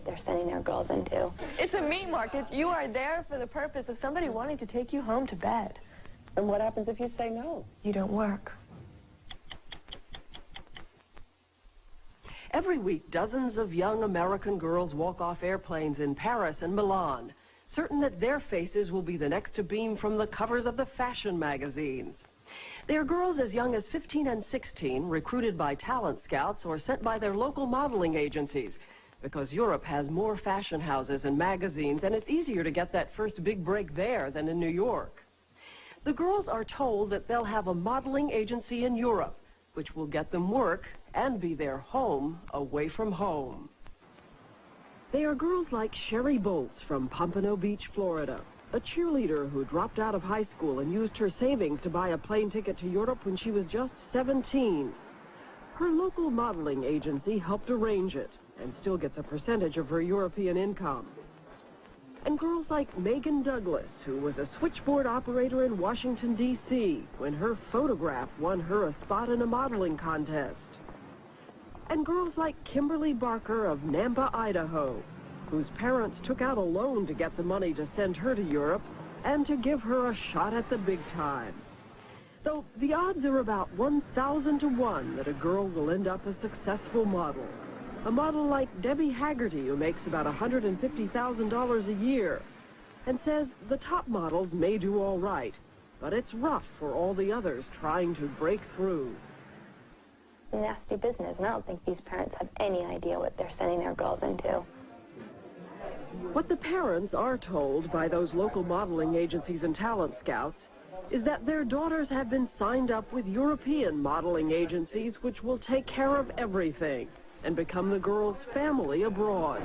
what they're sending their girls into. It's a meat market. You are there for the purpose of somebody wanting to take you home to bed. And what happens if you say no? You don't work. Every week, dozens of young American girls walk off airplanes in Paris and Milan, certain that their faces will be the next to beam from the covers of the fashion magazines. They are girls as young as 15 and 16, recruited by talent scouts or sent by their local modeling agencies, because Europe has more fashion houses and magazines, and it's easier to get that first big break there than in New York. The girls are told that they'll have a modeling agency in Europe, which will get them work and be their home away from home. They are girls like Sherry Bolts from Pompano Beach, Florida, a cheerleader who dropped out of high school and used her savings to buy a plane ticket to Europe when she was just 17. Her local modeling agency helped arrange it and still gets a percentage of her European income. And girls like Megan Douglas, who was a switchboard operator in Washington, D.C., when her photograph won her a spot in a modeling contest. And girls like Kimberly Barker of Nampa, Idaho, whose parents took out a loan to get the money to send her to Europe and to give her a shot at the big time. Though the odds are about 1,000 to 1 that a girl will end up a successful model. A model like Debbie Haggerty, who makes about $150,000 a year, and says the top models may do all right, but it's rough for all the others trying to break through. Nasty business, and I don't think these parents have any idea what they're sending their girls into. What the parents are told by those local modeling agencies and talent scouts is that their daughters have been signed up with European modeling agencies which will take care of everything and become the girls' family abroad.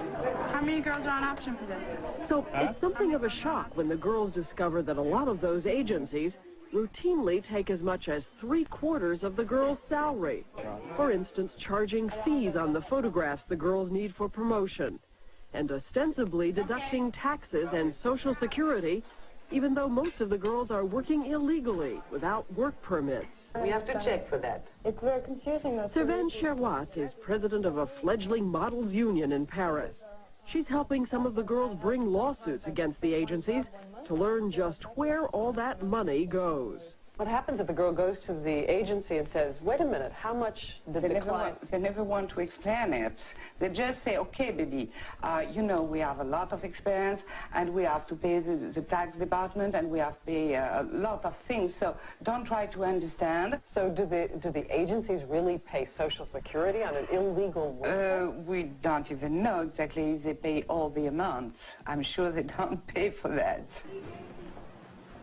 How many girls are on option for this? So it's something of a shock when the girls discover that a lot of those agencies routinely take as much as 3/4 of the girl's salary. For instance, charging fees on the photographs the girls need for promotion, and ostensibly deducting taxes and Social Security, even though most of the girls are working illegally without work permits. We have to check for that. It's very confusing, though. Sylvain Cherwat is president of a fledgling models union in Paris. She's helping some of the girls bring lawsuits against the agencies to learn just where all that money goes. What happens if the girl goes to the agency and says, wait a minute, how much did the client... They never want to explain it. They just say, okay, baby, you know, we have a lot of experience and we have to pay the tax department and we have to pay a lot of things, so don't try to understand. So do the agencies really pay Social Security on an illegal work? We don't even know exactly if they pay all the amounts. I'm sure they don't pay for that.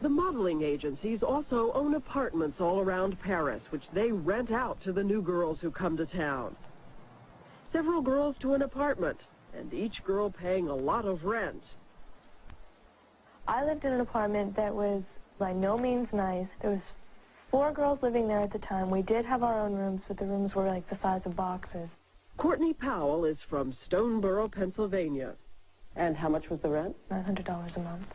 The modeling agencies also own apartments all around Paris, which they rent out to the new girls who come to town. Several girls to an apartment, and each girl paying a lot of rent. I lived in an apartment that was by no means nice. There was 4 girls living there at the time. We did have our own rooms, but the rooms were like the size of boxes. Courtney Powell is from Stoneboro, Pennsylvania. And how much was the rent? $900 a month.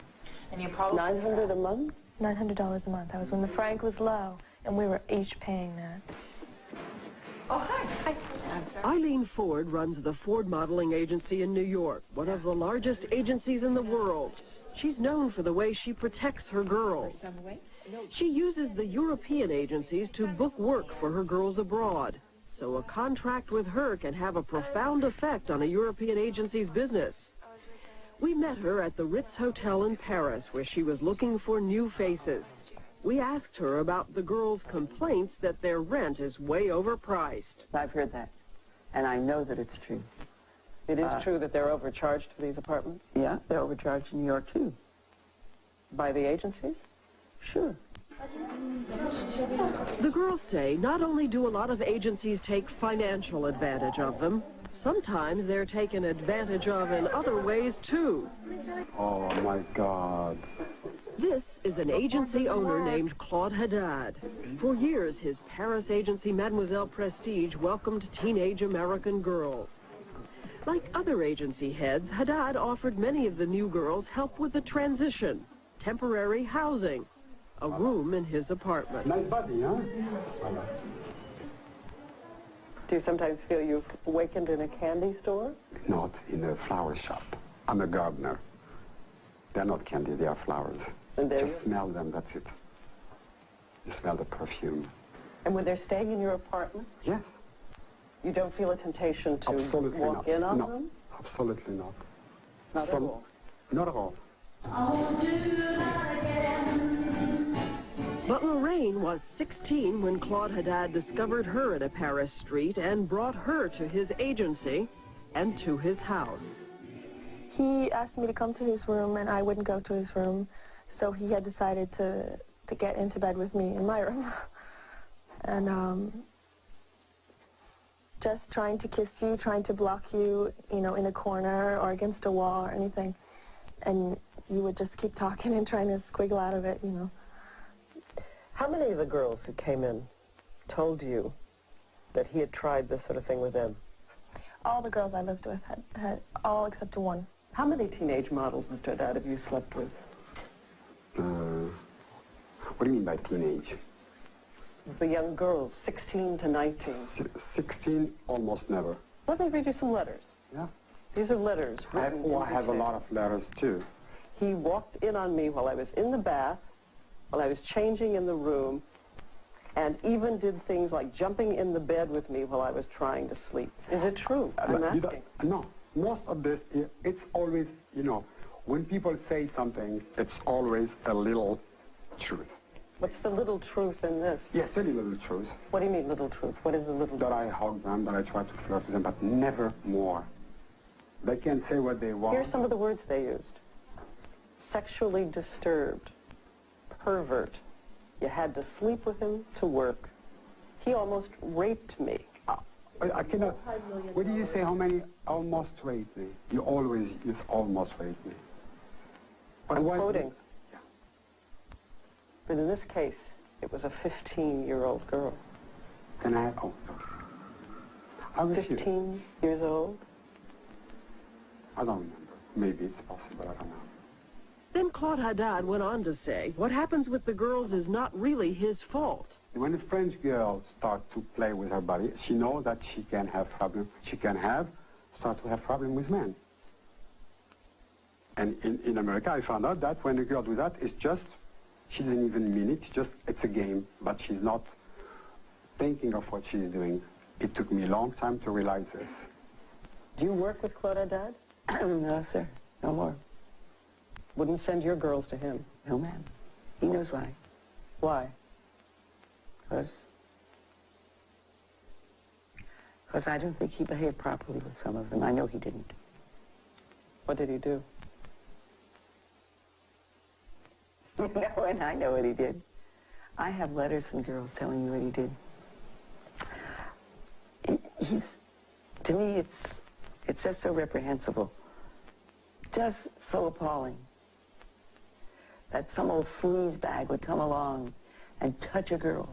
And you probably... $900 a month? $900 a month. That was when the franc was low, and we were each paying that. Oh, hi. Eileen Ford runs the Ford Modeling Agency in New York, one of the largest agencies in the world. She's known for the way she protects her girls. She uses the European agencies to book work for her girls abroad, so a contract with her can have a profound effect on a European agency's business. We met her at the Ritz Hotel in Paris, where she was looking for new faces. We asked her about the girls' complaints that their rent is way overpriced. I've heard that, and I know that it's true. It is true that they're overcharged for these apartments? Yeah, they're overcharged in New York, too. By the agencies? Sure. The girls say not only do a lot of agencies take financial advantage of them, sometimes they're taken advantage of in other ways, too. Oh, my God. This is an agency owner named Claude HADDAD. For years, his Paris agency, Mademoiselle Prestige, welcomed teenage American girls. Like other agency heads, HADDAD offered many of the new girls help with the transition, temporary housing, a room in his apartment. Nice body, huh? Do you sometimes feel you've awakened in a candy store? Not in a flower shop. I'm a gardener. They're not candy, they are flowers. And there Just smell them, that's it. You smell the perfume. And when they're staying in your apartment, Yes. you don't feel a temptation to Absolutely walk not. in on No, them? absolutely not. Not at all. Not at all. But Lorraine was 16 when Claude Haddad discovered her at a Paris street and brought her to his agency and to his house. He asked me to come to his room, and I wouldn't go to his room, so he had decided to get into bed with me in my room. And just trying to kiss you, trying to block you, you know, in a corner or against a wall or anything. And you would just keep talking and trying to squiggle out of it, you know. How many of the girls who came in told you that he had tried this sort of thing with them? All the girls I lived with had all except one. How many teenage models, Mr. Haddad, have you slept with? What do you mean by teenage? The young girls, 16 to 19. 16, almost never. Let me read you some letters. Yeah. These are letters. I have a lot of letters, too. He walked in on me while I was in the bath, while I was changing in the room, and even did things like jumping in the bed with me while I was trying to sleep. Is it true? I'm asking. No. Most of this, it's always, you know, when people say something, it's always a little truth. What's the little truth in this? Yes, a little truth. What do you mean, little truth? What is the little truth? That I hug them, that I try to flirt with them, but never more. They can say what they want. Here's some of the words they used. Sexually disturbed. Pervert. You had to sleep with him to work. He almost raped me. I cannot... What do you say, how many almost raped me? You always use almost raped me. But I'm why- quoting. But in this case, it was a 15-year-old girl. Can I... Oh, I wish you... 15 years old? I don't remember. Maybe it's possible, I don't know. Then Claude Haddad went on to say, what happens with the girls is not really his fault. When a French girl starts to play with her body, she knows that she can have problem. She can start to have problem with men. And in America, I found out that when a girl does that, it's just, she doesn't even mean it, it's a game, but she's not thinking of what she's doing. It took me a long time to realize this. Do you work with Claude Haddad? No, sir. No more. Wouldn't send your girls to him? No, ma'am. He knows why. Why? Because I don't think he behaved properly with some of them. I know he didn't. What did he do? No, and I know what he did. I have letters from girls telling me what he did. To me, it's just so reprehensible. Just so appalling that some old sleazebag would come along and touch a girl